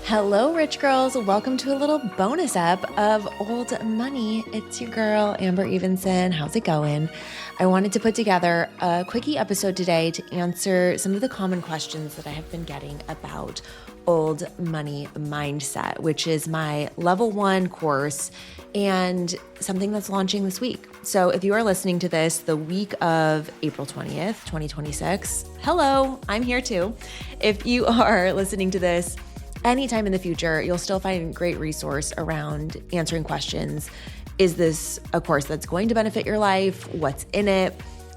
Hello, rich girls. Welcome to a little bonus ep of Old Money. It's your girl, Amber Evenson. How's it going? I wanted to put together a quickie episode today to answer some of the common questions that I have been getting about Old Money Mindset, which is my level 1 course and something that's launching this week. So if you are listening to this the week of April 20th, 2026, hello, I'm here too. If you are listening to this anytime in the future, you'll still find a great resource around answering questions. Is this a course that's going to benefit your life? What's in it?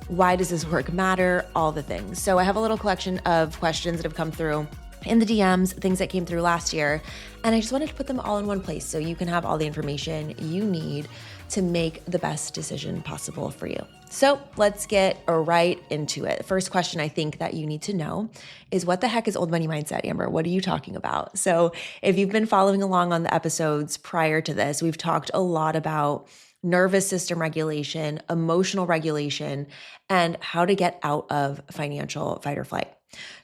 Why does this work matter? All the things. So I have a little collection of questions that have come through in the DMs, things that came through last year, and I just wanted to put them all in one place so you can have all the information you need to make the best decision possible for you. So let's get right into it. The first question I think that you need to know is, what the heck is Old Money Mindset, Amber? What are you talking about? So if you've been following along on the episodes prior to this, we've talked a lot about nervous system regulation, emotional regulation, and how to get out of financial fight or flight.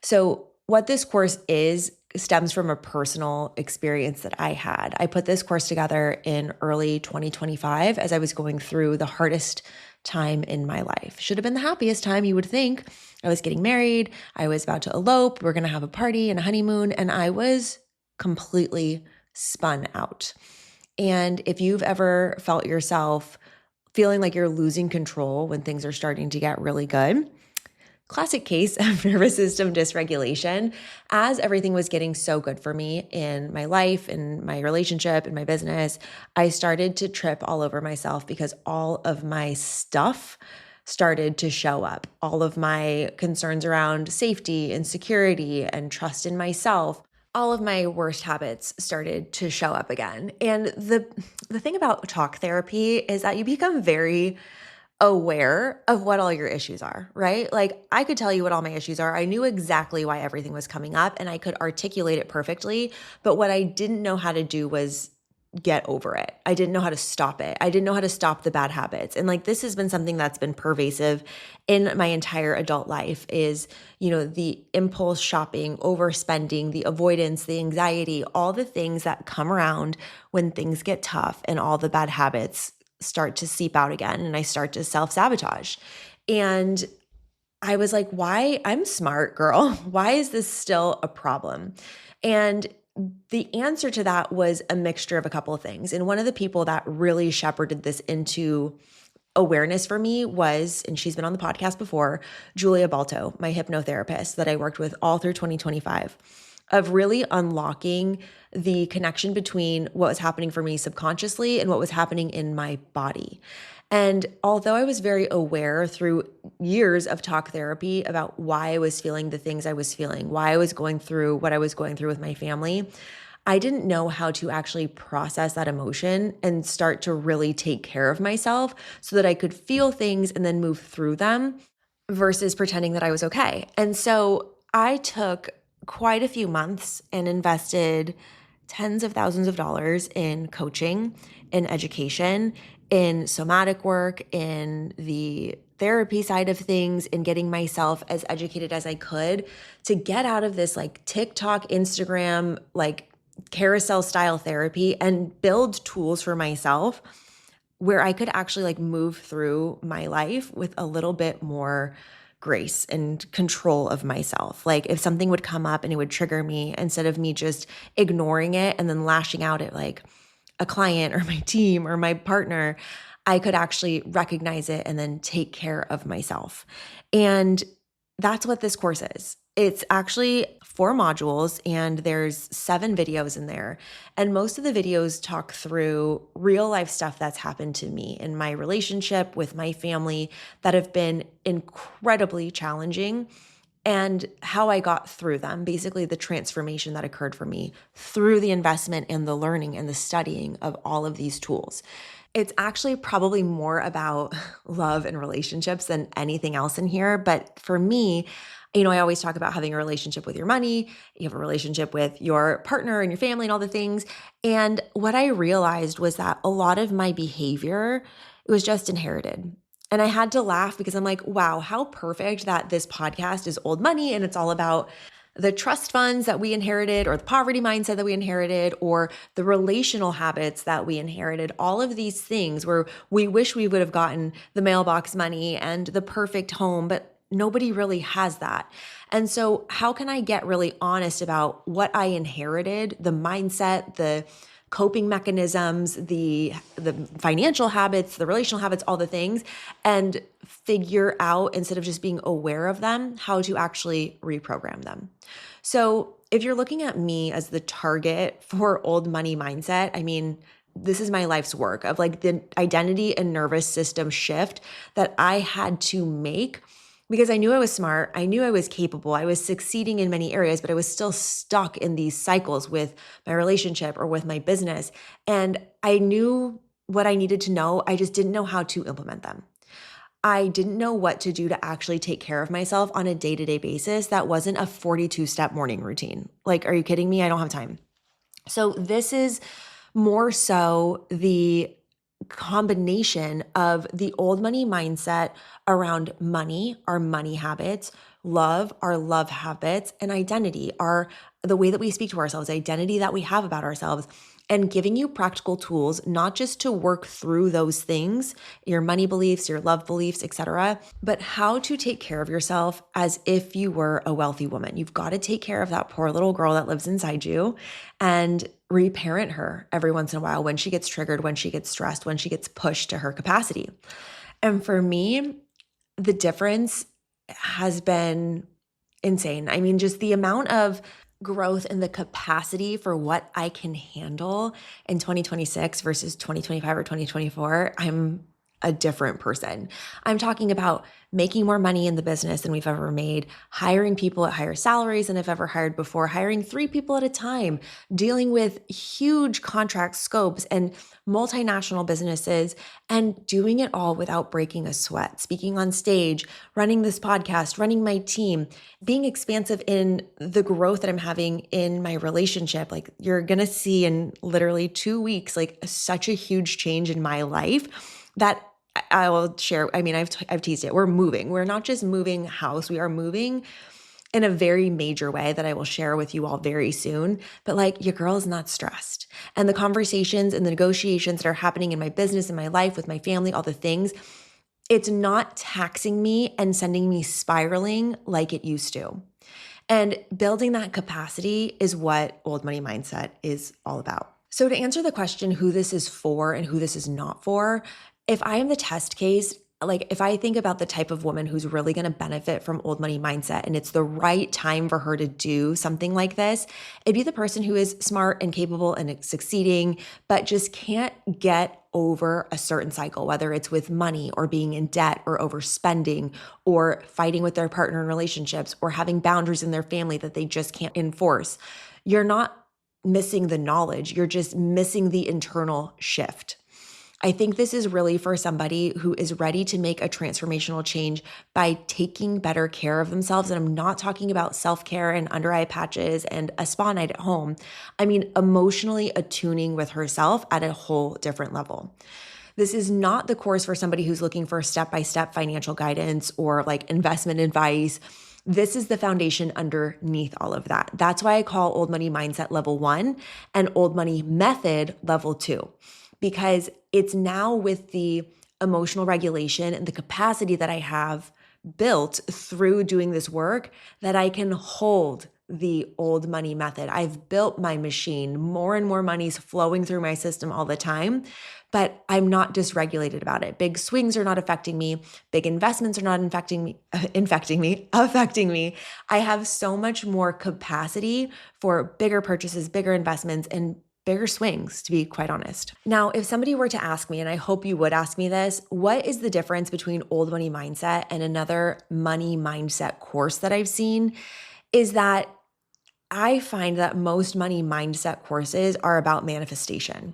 So what this course is stems from a personal experience that I had. I put this course together in early 2025 as I was going through the hardest time in my life. Should have been the happiest time, you would think. I was getting married. I was about to elope. We're going to have a party and a honeymoon, and I was completely spun out. And if you've ever felt yourself feeling like you're losing control when things are starting to get really good, classic case of nervous system dysregulation. As everything was getting so good for me in my life, in my relationship, in my business, I started to trip all over myself because all of my stuff started to show up. All of my concerns around safety and security and trust in myself, all of my worst habits started to show up again. And the thing about talk therapy is that you become very aware of what all your issues are, right? Like, I could tell you what all my issues are. I knew exactly why everything was coming up and I could articulate it perfectly. But what I didn't know how to do was get over it. I didn't know how to stop it. I didn't know how to stop the bad habits. And like, this has been something that's been pervasive in my entire adult life is, the impulse shopping, overspending, the avoidance, the anxiety, all the things that come around when things get tough and all the bad habits start to seep out again and I start to self-sabotage. And I was like, why? I'm smart, girl. Why is this still a problem? And the answer to that was a mixture of a couple of things. And one of the people that really shepherded this into awareness for me was, and she's been on the podcast before, Julia Balto, my hypnotherapist that I worked with all through 2025. Of really unlocking the connection between what was happening for me subconsciously and what was happening in my body. And although I was very aware through years of talk therapy about why I was feeling the things I was feeling, why I was going through what I was going through with my family, I didn't know how to actually process that emotion and start to really take care of myself so that I could feel things and then move through them versus pretending that I was okay. And so I took quite a few months and invested tens of thousands of dollars in coaching, in education, in somatic work, in the therapy side of things, in getting myself as educated as I could to get out of this like TikTok, Instagram, like carousel style therapy and build tools for myself where I could actually like move through my life with a little bit more grace and control of myself. Like, if something would come up and it would trigger me, instead of me just ignoring it and then lashing out at like a client or my team or my partner, I could actually recognize it and then take care of myself. And that's what this course is. It's actually 4 modules and there's 7 videos in there. And most of the videos talk through real life stuff that's happened to me in my relationship with my family that have been incredibly challenging and how I got through them. Basically, the transformation that occurred for me through the investment and the learning and the studying of all of these tools. It's actually probably more about love and relationships than anything else in here. But for me, I always talk about having a relationship with your money, you have a relationship with your partner and your family and all the things. And what I realized was that a lot of my behavior, it was just inherited. And I had to laugh because I'm like, wow, how perfect that this podcast is Old Money and it's all about the trust funds that we inherited, or the poverty mindset that we inherited, or the relational habits that we inherited, all of these things where we wish we would have gotten the mailbox money and the perfect home, but nobody really has that. And so how can I get really honest about what I inherited, the mindset, the coping mechanisms, the financial habits, the relational habits, all the things, and figure out, instead of just being aware of them, how to actually reprogram them. So if you're looking at me as the target for old money mindset, I mean, this is my life's work of like the identity and nervous system shift that I had to make, because I knew I was smart. I knew I was capable. I was succeeding in many areas, but I was still stuck in these cycles with my relationship or with my business. And I knew what I needed to know. I just didn't know how to implement them. I didn't know what to do to actually take care of myself on a day-to-day basis. That wasn't a 42-step morning routine. Like, are you kidding me? I don't have time. So this is more so the combination of the old money mindset around money, our money habits, love, our love habits, and identity, are the way that we speak to ourselves, identity that we have about ourselves, and giving you practical tools, not just to work through those things, your money beliefs, your love beliefs, etc., but how to take care of yourself as if you were a wealthy woman. You've got to take care of that poor little girl that lives inside you and reparent her every once in a while when she gets triggered, when she gets stressed, when she gets pushed to her capacity. And for me, the difference has been insane. I mean, just the amount of growth and the capacity for what I can handle in 2026 versus 2025 or 2024, I'm a different person. I'm talking about making more money in the business than we've ever made, hiring people at higher salaries than I've ever hired before, hiring 3 people at a time, dealing with huge contract scopes and multinational businesses, and doing it all without breaking a sweat, speaking on stage, running this podcast, running my team, being expansive in the growth that I'm having in my relationship. Like, you're going to see in literally 2 weeks, like such a huge change in my life that I will share. I mean, I've teased it. We're moving. We're not just moving house. We are moving in a very major way that I will share with you all very soon. But like, your girl is not stressed. And the conversations and the negotiations that are happening in my business, in my life, with my family, all the things, it's not taxing me and sending me spiraling like it used to. And building that capacity is what old money mindset is all about. So to answer the question, who this is for and who this is not for, if I am the test case, like if I think about the type of woman who's really going to benefit from old money mindset and it's the right time for her to do something like this, it'd be the person who is smart and capable and succeeding, but just can't get over a certain cycle, whether it's with money or being in debt or overspending or fighting with their partner in relationships or having boundaries in their family that they just can't enforce. You're not missing the knowledge, you're just missing the internal shift. I think this is really for somebody who is ready to make a transformational change by taking better care of themselves. And I'm not talking about self-care and under eye patches and a spa night at home. I mean, emotionally attuning with herself at a whole different level. This is not the course for somebody who's looking for step-by-step financial guidance or like investment advice. This is the foundation underneath all of that. That's why I call Old Money Mindset Level 1 and Old Money Method Level 2. Because it's now with the emotional regulation and the capacity that I have built through doing this work that I can hold the old money method. I've built my machine. More and more money's flowing through my system all the time, but I'm not dysregulated about it. Big swings are not affecting me. Big investments are not affecting me. I have so much more capacity for bigger purchases, bigger investments, and bigger swings, to be quite honest. Now, if somebody were to ask me, and I hope you would ask me this, what is the difference between old money mindset and another money mindset course that I've seen, is that I find that most money mindset courses are about manifestation.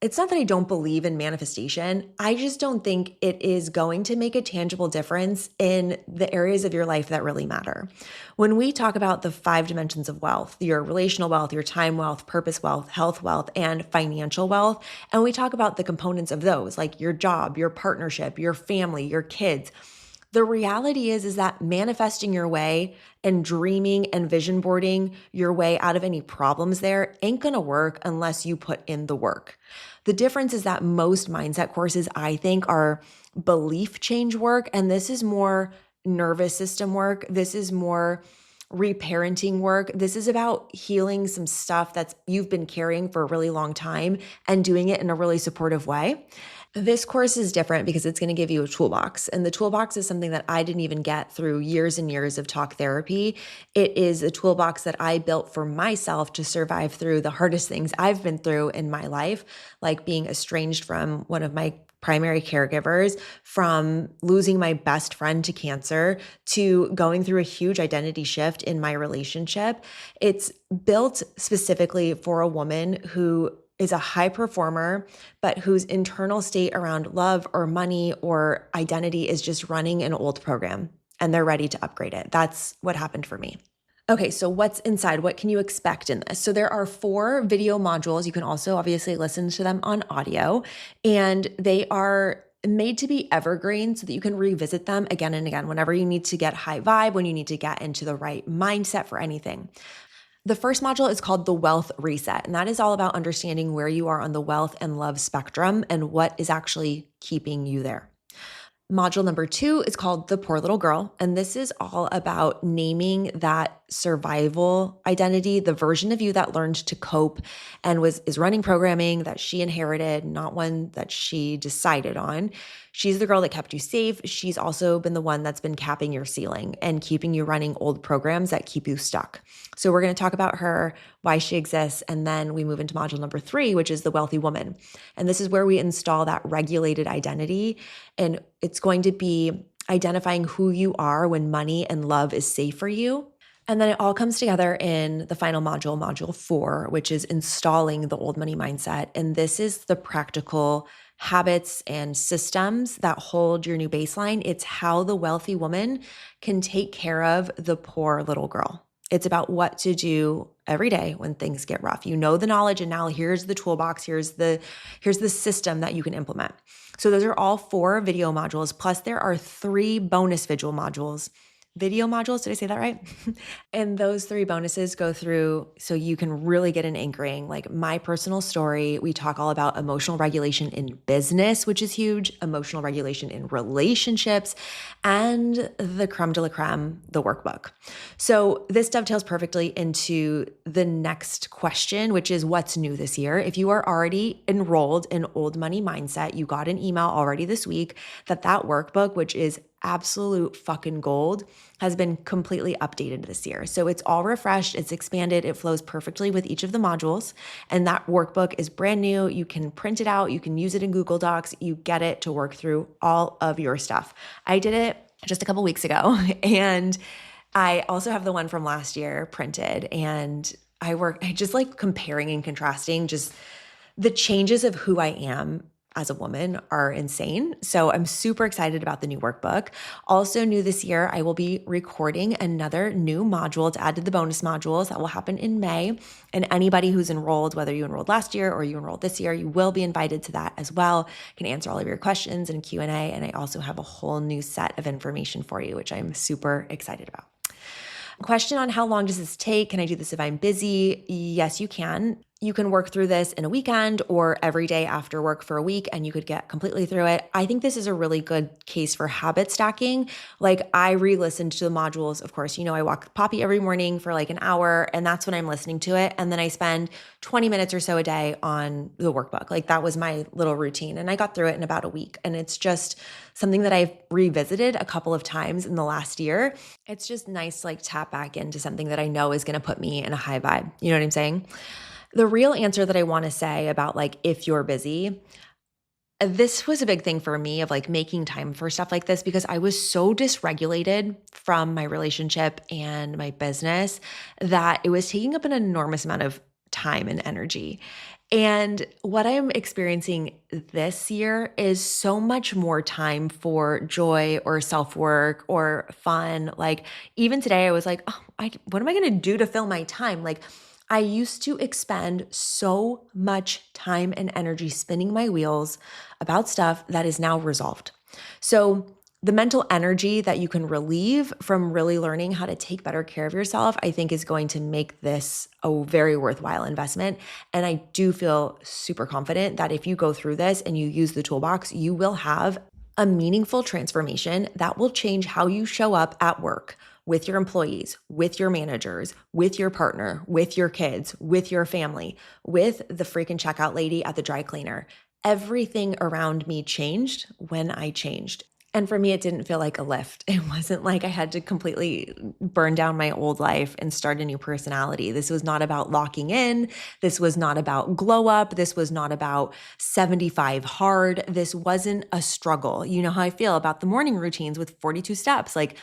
It's not that I don't believe in manifestation. I just don't think it is going to make a tangible difference in the areas of your life that really matter. When we talk about the 5 dimensions of wealth, your relational wealth, your time wealth, purpose wealth, health wealth, and financial wealth, and we talk about the components of those, like your job, your partnership, your family, your kids, The reality is that manifesting your way and dreaming and vision boarding your way out of any problems there ain't gonna work unless you put in the work. The difference is that most mindset courses, I think, are belief change work, and this is more nervous system work. This is more reparenting work. This is about healing some stuff that's you've been carrying for a really long time and doing it in a really supportive way. This course is different because it's going to give you a toolbox. And the toolbox is something that I didn't even get through years and years of talk therapy. It is a toolbox that I built for myself to survive through the hardest things I've been through in my life, like being estranged from one of my primary caregivers, from losing my best friend to cancer, to going through a huge identity shift in my relationship. It's built specifically for a woman who is a high performer, but whose internal state around love or money or identity is just running an old program and they're ready to upgrade it. That's what happened for me. Okay, so what's inside? What can you expect in this? So there are 4 video modules. You can also obviously listen to them on audio, and they are made to be evergreen so that you can revisit them again and again whenever you need to get high vibe, when you need to get into the right mindset for anything. The first module is called the Wealth Reset, and that is all about understanding where you are on the wealth and love spectrum and what is actually keeping you there. Module number 2 is called The Poor Little Girl, and this is all about naming that survival identity, the version of you that learned to cope and is running programming that she inherited, not one that she decided on. She's the girl that kept you safe. She's also been the one that's been capping your ceiling and keeping you running old programs that keep you stuck. So we're going to talk about her, why she exists, and then we move into module number 3, which is the wealthy woman. And this is where we install that regulated identity, and it's going to be identifying who you are when money and love is safe for you. And then it all comes together in the final module, module 4, which is installing the old money mindset. And this is the practical habits and systems that hold your new baseline. It's how the wealthy woman can take care of the poor little girl. It's about what to do every day when things get rough. You know the knowledge, and now here's the toolbox, here's the system that you can implement. So those are all 4 video modules, plus there are 3 bonus video modules. Video modules, did I say that right? And those 3 bonuses go through so you can really get an anchoring, like my personal story. We talk all about emotional regulation in business, which is huge, emotional regulation in relationships, and the creme de la creme, the workbook. So this dovetails perfectly into the next question, which is what's new this year? If you are already enrolled in Old Money Mindset, you got an email already this week that workbook, which is absolute fucking gold, has been completely updated this year. So it's all refreshed, it's expanded, it flows perfectly with each of the modules. And that workbook is brand new. You can print it out, you can use it in Google Docs, you get it to work through all of your stuff. I did it just a couple weeks ago, and I also have the one from last year printed, and I just like comparing and contrasting. Just the changes of who I am as a woman are insane. So I'm super excited about the new workbook. Also new this year, I will be recording another new module to add to the bonus modules. That will happen in May. And anybody who's enrolled, whether you enrolled last year or you enrolled this year, you will be invited to that as well. You can answer all of your questions in Q&A. And I also have a whole new set of information for you, which I'm super excited about. Question on how long does this take? Can I do this if I'm busy? Yes, you can. You can work through this in a weekend or every day after work for a week, and you could get completely through it. I think this is a really good case for habit stacking. Like I re-listened to the modules. Of course, I walk Poppy every morning for like an hour, and that's when I'm listening to it. And then I spend 20 minutes or so a day on the workbook. Like that was my little routine. And I got through it in about a week. And it's just something that I've revisited a couple of times in the last year. It's just nice to like tap back into something that I know is going to put me in a high vibe. You know what I'm saying? The real answer that I want to say about like, if you're busy, this was a big thing for me of like making time for stuff like this, because I was so dysregulated from my relationship and my business that it was taking up an enormous amount of time and energy. And what I'm experiencing this year is so much more time for joy or self-work or fun. Like even today I was like, oh, what am I going to do to fill my time? Like I used to expend so much time and energy spinning my wheels about stuff that is now resolved. So the mental energy that you can relieve from really learning how to take better care of yourself, I think is going to make this a very worthwhile investment. And I do feel super confident that if you go through this and you use the toolbox, you will have a meaningful transformation that will change how you show up at work with your employees, with your managers, with your partner, with your kids, with your family, with the freaking checkout lady at the dry cleaner. Everything around me changed when I changed. And for me, it didn't feel like a lift. It wasn't like I had to completely burn down my old life and start a new personality. This was not about locking in. This was not about glow up. This was not about 75 hard. This wasn't a struggle. You know how I feel about the morning routines with 42 steps. Like,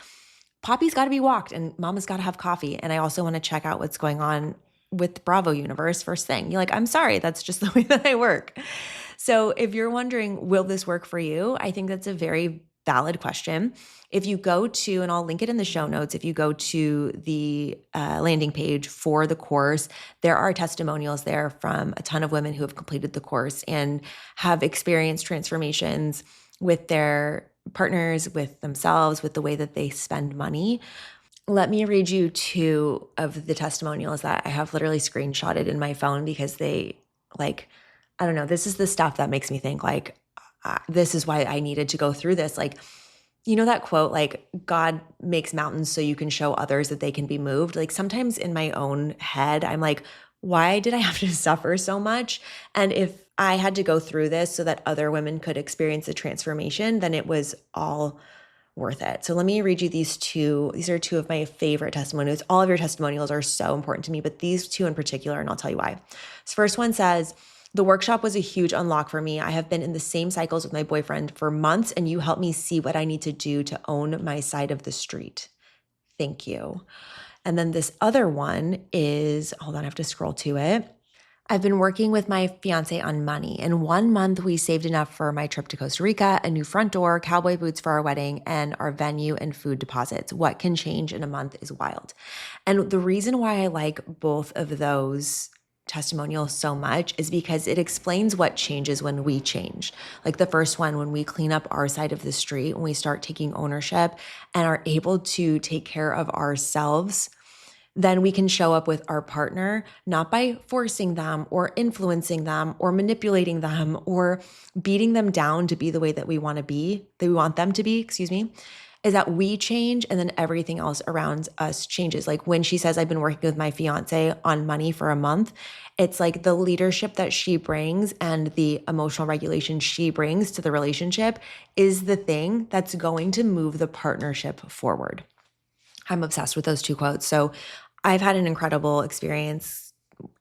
Poppy's got to be walked and Mama's got to have coffee. And I also want to check out what's going on with Bravo Universe first thing. You're like, I'm sorry, that's just the way that I work. So if you're wondering, will this work for you? I think that's a very valid question. If you go to, and I'll link it in the show notes, if you go to the landing page for the course, there are testimonials there from a ton of women who have completed the course and have experienced transformations with their partners, with themselves, with the way that they spend money. Let me read you two of the testimonials that I have literally screenshotted in my phone because they, like, I don't know, this is the stuff that makes me think like, this is why I needed to go through this. Like, you know that quote, like, God makes mountains so you can show others that they can be moved. Like, sometimes in my own head, I'm like, why did I have to suffer so much? And if I had to go through this so that other women could experience the transformation, then it was all worth it. So let me read you these two. These are two of my favorite testimonials. All of your testimonials are so important to me, but these two in particular, and I'll tell you why. This first one says, the workshop was a huge unlock for me. I have been in the same cycles with my boyfriend for months, and you helped me see what I need to do to own my side of the street. Thank you. And then this other one is, hold on, I have to scroll to it. I've been working with my fiance on money. In 1 month, we saved enough for my trip to Costa Rica, a new front door, cowboy boots for our wedding, and our venue and food deposits. What can change in a month is wild. And the reason why I like both of those testimonials so much is because it explains what changes when we change. Like the first one, when we clean up our side of the street, when we start taking ownership and are able to take care of ourselves, then we can show up with our partner, not by forcing them or influencing them or manipulating them or beating them down to be the way that we want to be, that we want them to be, is that we change and then everything else around us changes. Like when she says, I've been working with my fiance on money for a month, it's like the leadership that she brings and the emotional regulation she brings to the relationship is the thing that's going to move the partnership forward. I'm obsessed with those two quotes. So I've had an incredible experience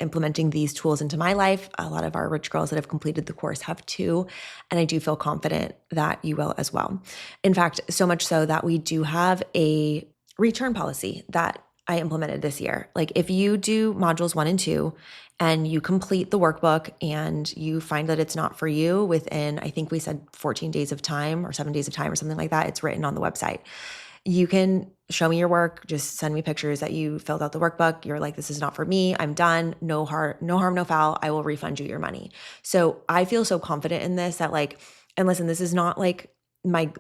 implementing these tools into my life. A lot of our rich girls that have completed the course have too. And I do feel confident that you will as well. In fact, so much so that we do have a return policy that I implemented this year. Like if you do modules 1 and 2 and you complete the workbook and you find that it's not for you within, I think we said 14 days of time or 7 days of time or something like that, it's written on the website. You can show me your work, just send me pictures that you filled out the workbook. You're like, this is not for me. I'm done. No harm, no foul. I will refund you your money. So I feel so confident in this that like, and listen, this is not like my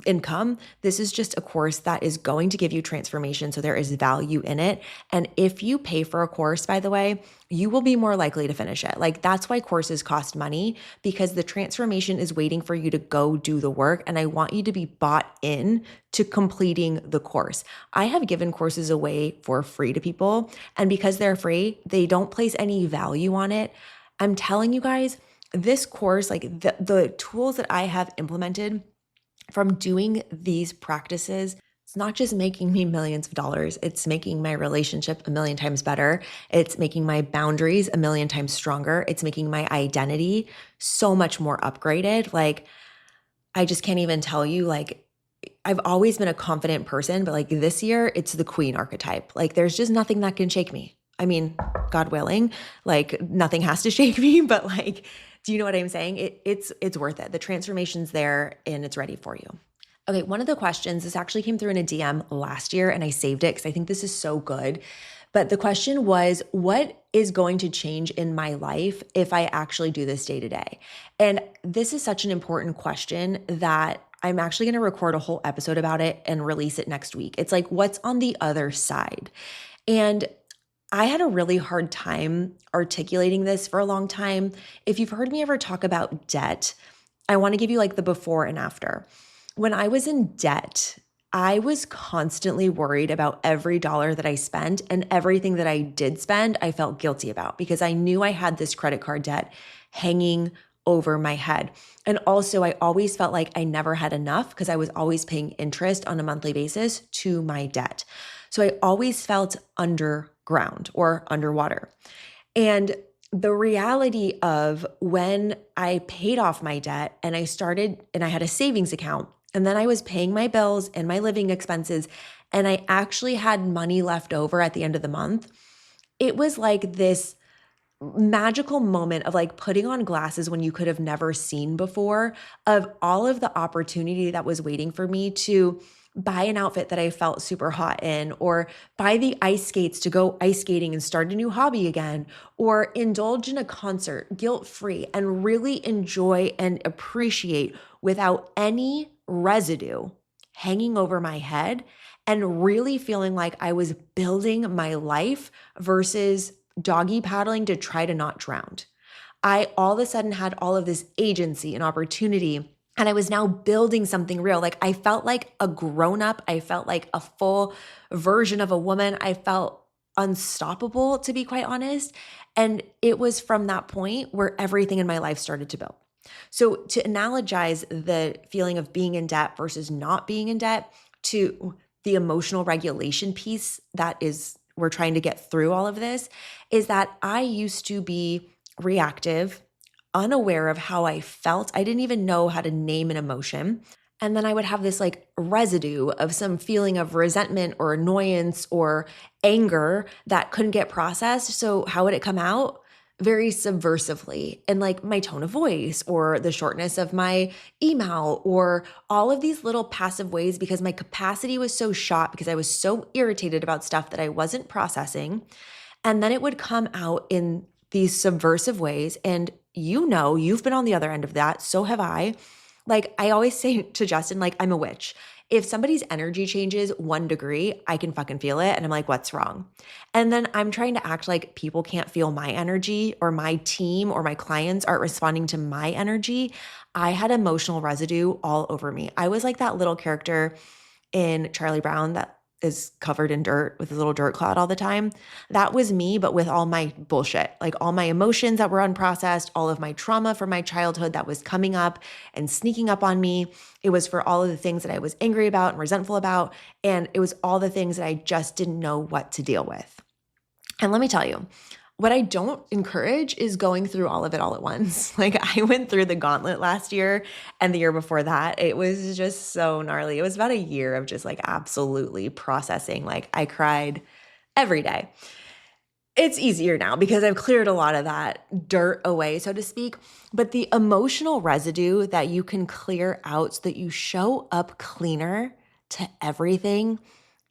income. This is just a course that is going to give you transformation. So there is value in it. And if you pay for a course, by the way, you will be more likely to finish it. Like that's why courses cost money, because the transformation is waiting for you to go do the work. And I want you to be bought in to completing the course. I have given courses away for free to people. And because they're free, they don't place any value on it. I'm telling you guys, this course, like the tools that I have implemented from doing these practices, it's not just making me millions of dollars. It's making my relationship a million times better. It's making my boundaries a million times stronger. It's making my identity so much more upgraded. Like, I just can't even tell you, like, I've always been a confident person, but like this year, it's the queen archetype. Like, there's just nothing that can shake me. I mean, God willing, like nothing has to shake me, but like, do you know what I'm saying? It's worth it. The transformation's there and it's ready for you. Okay, one of the questions, this actually came through in a DM last year and I saved it because I think this is so good. But the question was, what is going to change in my life if I actually do this day to day? And this is such an important question that I'm actually going to record a whole episode about it and release it next week. It's like, what's on the other side? And I had a really hard time articulating this for a long time. If you've heard me ever talk about debt, I want to give you like the before and after. When I was in debt, I was constantly worried about every dollar that I spent, and everything that I did spend, I felt guilty about because I knew I had this credit card debt hanging over my head. And also, I always felt like I never had enough because I was always paying interest on a monthly basis to my debt. So I always felt underground or underwater. And the reality of when I paid off my debt and I had a savings account, and then I was paying my bills and my living expenses, and I actually had money left over at the end of the month, it was like this magical moment of like putting on glasses when you could have never seen before, of all of the opportunity that was waiting for me to buy an outfit that I felt super hot in, or buy the ice skates to go ice skating and start a new hobby again, or indulge in a concert guilt-free and really enjoy and appreciate without any residue hanging over my head, and really feeling like I was building my life versus doggy paddling to try to not drown. I all of a sudden had all of this agency and opportunity, and I was now building something real. Like I felt like a grown up. I felt like a full version of a woman. I felt unstoppable, to be quite honest. And it was from that point where everything in my life started to build. So to analogize the feeling of being in debt versus not being in debt to the emotional regulation piece that is we're trying to get through all of this, is that I used to be reactive, unaware of how I felt. I didn't even know how to name an emotion. And then I would have this like residue of some feeling of resentment or annoyance or anger that couldn't get processed. So how would it come out? Very subversively, in like my tone of voice or the shortness of my email, or all of these little passive ways, because my capacity was so shot because I was so irritated about stuff that I wasn't processing. And then it would come out in these subversive ways. And you've been on the other end of that. So have I. Like I always say to Justin, like I'm a witch. If somebody's energy changes 1 degree, I can fucking feel it. And I'm like, what's wrong? And then I'm trying to act like people can't feel my energy, or my team or my clients aren't responding to my energy. I had emotional residue all over me. I was like that little character in Charlie Brown that is covered in dirt with a little dirt cloud all the time. That was me, but with all my bullshit, like all my emotions that were unprocessed, all of my trauma from my childhood that was coming up and sneaking up on me. It was for all of the things that I was angry about and resentful about. And it was all the things that I just didn't know what to deal with. And let me tell you, what I don't encourage is going through all of it all at once. Like I went through the gauntlet last year and the year before that. It was just so gnarly. It was about a year of just like absolutely processing. Like I cried every day. It's easier now because I've cleared a lot of that dirt away, so to speak. But the emotional residue that you can clear out so that you show up cleaner to everything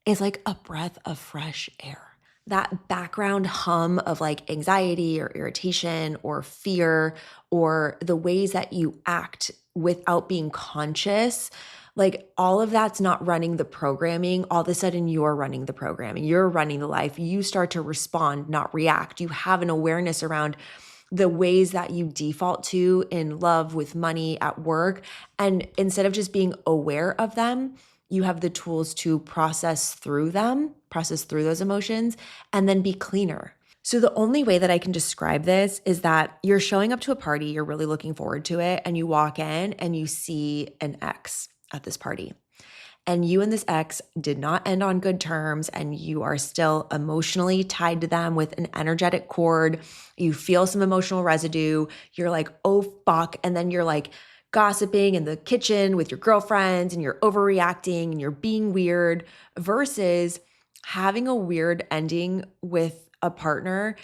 is like a breath of fresh air. That background hum of like anxiety or irritation or fear, or the ways that you act without being conscious, like all of that's not running the programming. All of a sudden you're running the programming. You're running the life. You start to respond, not react. You have an awareness around the ways that you default to in love, with money, at work. And instead of just being aware of them, you have the tools to process through those emotions, and then be cleaner. So the only way that I can describe this is that you're showing up to a party, you're really looking forward to it, and you walk in and you see an ex at this party. And you and this ex did not end on good terms, and you are still emotionally tied to them with an energetic cord. You feel some emotional residue. You're like, oh fuck. And then you're like, gossiping in the kitchen with your girlfriends, and you're overreacting and you're being weird, versus having a weird ending with a partner,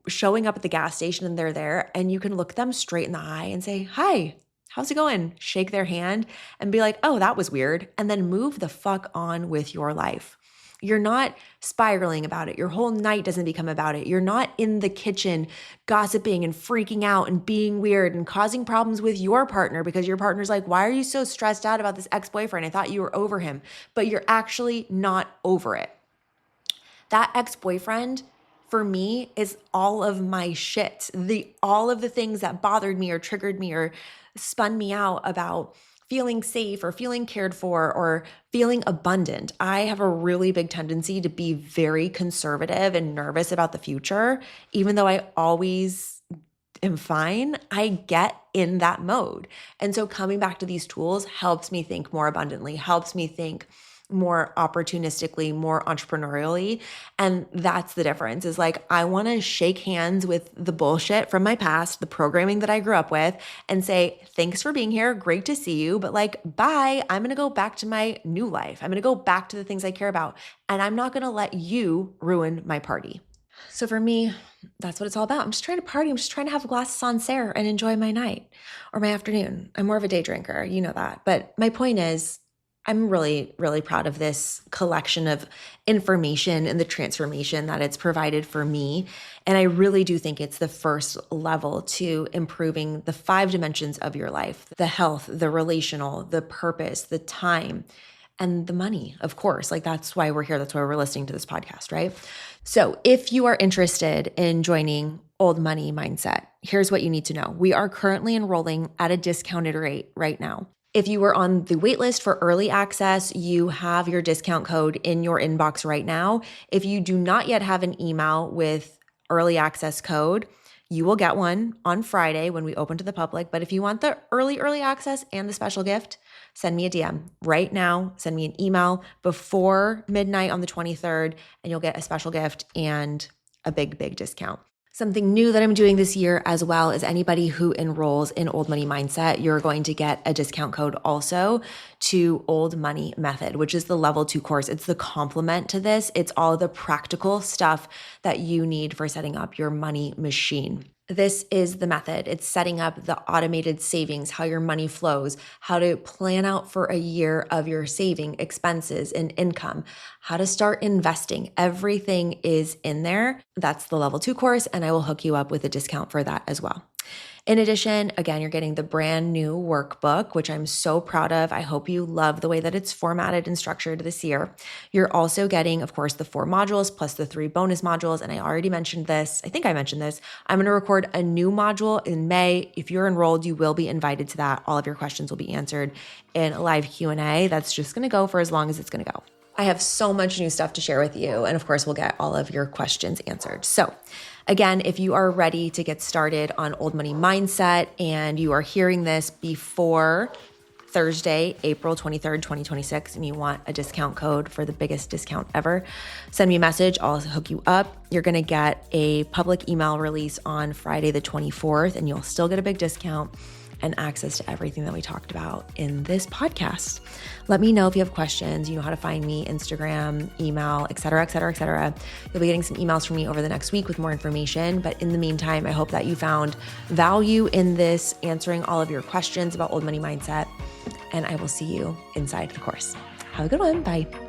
showing up at the gas station and they're there, and you can look them straight in the eye and say, hi, how's it going? Shake their hand and be like, oh, that was weird. And then move the fuck on with your life. You're not spiraling about it. Your whole night doesn't become about it. You're not in the kitchen gossiping and freaking out and being weird and causing problems with your partner because your partner's like, why are you so stressed out about this ex-boyfriend? I thought you were over him, but you're actually not over it. That ex-boyfriend for me is all of my shit. All of the things that bothered me or triggered me or spun me out about feeling safe or feeling cared for or feeling abundant. I have a really big tendency to be very conservative and nervous about the future, even though I always am fine. I get in that mode. And so coming back to these tools helps me think more abundantly, helps me think more opportunistically, more entrepreneurially. And that's the difference is like, I want to shake hands with the bullshit from my past, the programming that I grew up with, and say, thanks for being here. Great to see you. But like, bye. I'm going to go back to my new life. I'm going to go back to the things I care about. And I'm not going to let you ruin my party. So for me, that's what it's all about. I'm just trying to party. I'm just trying to have a glass of Sancerre and enjoy my night or my afternoon. I'm more of a day drinker. You know that. But my point is, I'm really, really proud of this collection of information and the transformation that it's provided for me. And I really do think it's the first level to improving the 5 dimensions of your life: the health, the relational, the purpose, the time, and the money, of course. Like that's why we're here. That's why we're listening to this podcast, right? So if you are interested in joining Old Money Mindset, here's what you need to know. We are currently enrolling at a discounted rate right now. If you were on the waitlist for early access, you have your discount code in your inbox right now. If you do not yet have an email with early access code, you will get one on Friday when we open to the public. But if you want the early access and the special gift, send me a DM right now. Send me an email before midnight on the 23rd, and you'll get a special gift and a big, big discount. Something new that I'm doing this year as well is anybody who enrolls in Old Money Mindset, you're going to get a discount code also to Old Money Method, which is the level 2 course. It's the complement to this. It's all the practical stuff that you need for setting up your money machine. This is the method. It's setting up the automated savings, how your money flows, how to plan out for a year of your saving, expenses, and income, how to start investing. Everything is in there. That's the level 2 course, and I will hook you up with a discount for that as well. In addition, again, you're getting the brand new workbook, which I'm so proud of. I hope you love the way that it's formatted and structured this year. You're also getting, of course, the 4 modules plus the 3 bonus modules. And I already mentioned this. I think I mentioned this. I'm going to record a new module in May. If you're enrolled, you will be invited to that. All of your questions will be answered in a live Q&A. That's just going to go for as long as it's going to go. I have so much new stuff to share with you. And of course, we'll get all of your questions answered. So again, if you are ready to get started on Old Money Mindset and you are hearing this before Thursday, April 23rd, 2026, and you want a discount code for the biggest discount ever, send me a message. I'll hook you up. You're going to get a public email release on Friday, the 24th, and you'll still get a big discount and access to everything that we talked about in this podcast. Let me know if you have questions. You know how to find me: Instagram, email, et cetera, et cetera, et cetera. You'll be getting some emails from me over the next week with more information. But in the meantime, I hope that you found value in this, answering all of your questions about Old Money Mindset. And I will see you inside the course. Have a good one. Bye.